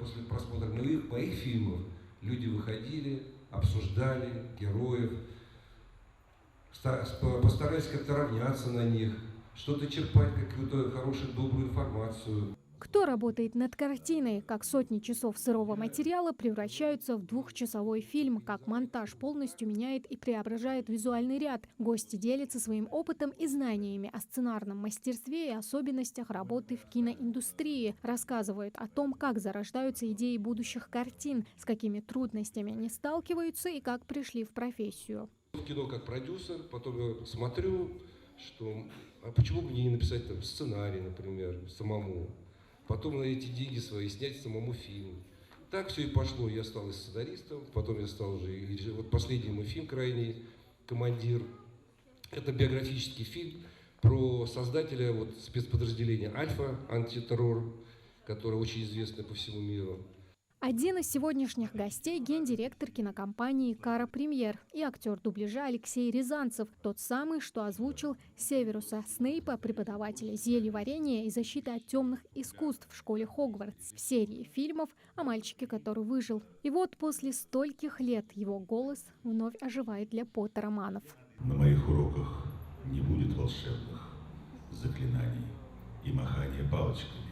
После просмотра моих фильмов люди выходили, обсуждали героев, постарались как-то равняться на них, что-то черпать, какую-то хорошую, добрую информацию. Кто работает над картиной, как сотни часов сырого материала превращаются в двухчасовой фильм, как монтаж полностью меняет и преображает визуальный ряд. Гости делятся своим опытом и знаниями о сценарном мастерстве и особенностях работы в киноиндустрии. Рассказывают о том, как зарождаются идеи будущих картин, с какими трудностями они сталкиваются и как пришли в профессию. В кино как продюсер, потом я смотрю, что а почему бы мне не написать там сценарий, например, самому. Потом на эти деньги свои снять самому фильм. Так все и пошло. Я стал и сценаристом, потом я стал уже и режиссером. Вот последний мой фильм «Крайний командир». Это биографический фильм про создателя вот, спецподразделения «Альфа», антитеррор, которое очень известно по всему миру. Один из сегодняшних гостей – гендиректор кинокомпании «Кара Премьер» и актер дубляжа Алексей Рязанцев, тот самый, что озвучил Северуса Снейпа, преподавателя зельеварения и защиты от темных искусств в школе Хогвартс, в серии фильмов о мальчике, который выжил. И вот после стольких лет его голос вновь оживает для Поттера-манов. На моих уроках не будет волшебных заклинаний и махания палочками.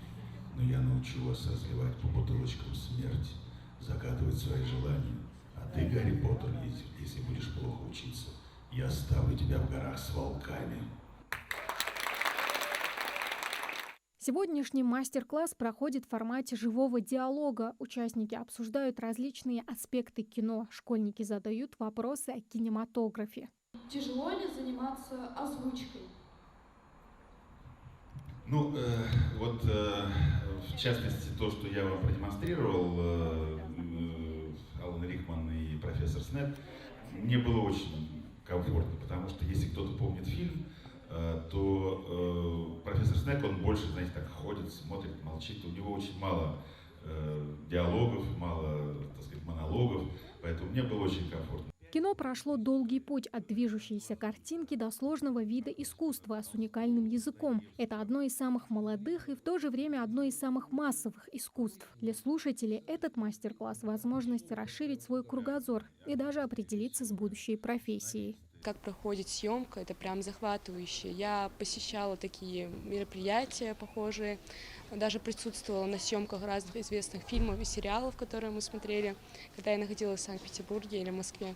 Но я научу вас разливать по бутылочкам смерть, загадывать свои желания. А ты, Гарри Поттер, если будешь плохо учиться, я оставлю тебя в горах с волками. Сегодняшний мастер-класс проходит в формате живого диалога. Участники обсуждают различные аспекты кино. Школьники задают вопросы о кинематографе. Тяжело ли заниматься озвучкой? Ну, в частности, то, что я вам продемонстрировал, Алан Рикман и профессор Снэп, мне было очень комфортно, потому что, если кто-то помнит фильм, то профессор Снэп, он больше, знаете, так ходит, смотрит, молчит, у него очень мало диалогов, мало, так сказать, монологов, поэтому мне было очень комфортно. Кино прошло долгий путь от движущейся картинки до сложного вида искусства с уникальным языком. Это одно из самых молодых и в то же время одно из самых массовых искусств. Для слушателей этот мастер-класс – возможность расширить свой кругозор и даже определиться с будущей профессией. Как проходит съемка, это прям захватывающе. Я посещала такие мероприятия похожие, даже присутствовала на съемках разных известных фильмов и сериалов, которые мы смотрели, когда я находилась в Санкт-Петербурге или Москве.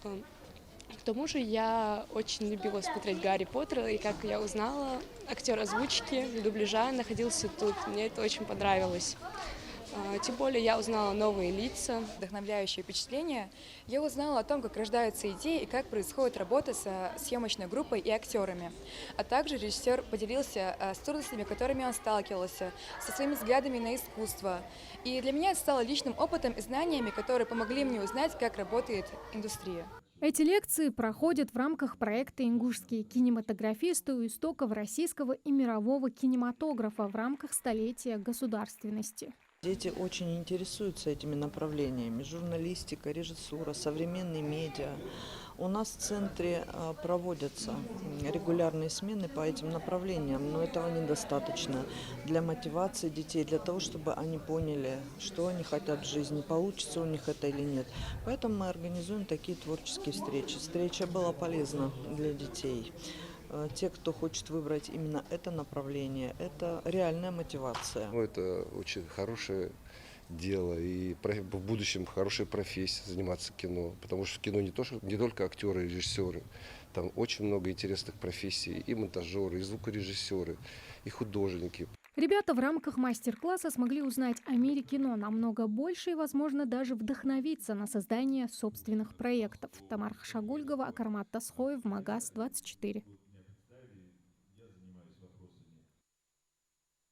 К тому же я очень любила смотреть Гарри Поттера, и как я узнала, актер озвучки, дубляжа находился тут. Мне это очень понравилось. Тем более я узнала новые лица. Вдохновляющее впечатление. Я узнала о том, как рождаются идеи и как происходит работа со съемочной группой и актерами. А также режиссер поделился с трудностями, которыми он сталкивался, со своими взглядами на искусство. И для меня это стало личным опытом и знаниями, которые помогли мне узнать, как работает индустрия. Эти лекции проходят в рамках проекта «Ингушские кинематографисты» у истоков российского и мирового кинематографа в рамках столетия государственности. Дети очень интересуются этими направлениями: журналистика, режиссура, современные медиа. У нас в центре проводятся регулярные смены по этим направлениям, но этого недостаточно для мотивации детей, для того, чтобы они поняли, что они хотят в жизни, получится у них это или нет. Поэтому мы организуем такие творческие встречи. Встреча была полезна для детей. Те, кто хочет выбрать именно это направление, это реальная мотивация. Это очень хорошее дело и в будущем хорошая профессия заниматься кино, потому что в кино не только актеры и режиссеры, там очень много интересных профессий, и монтажеры, и звукорежиссеры, и художники. Ребята в рамках мастер-класса смогли узнать о мире кино намного больше и, возможно, даже вдохновиться на создание собственных проектов. Тамара Хашагульгова, Акармат Тасхоев, Магаз 24.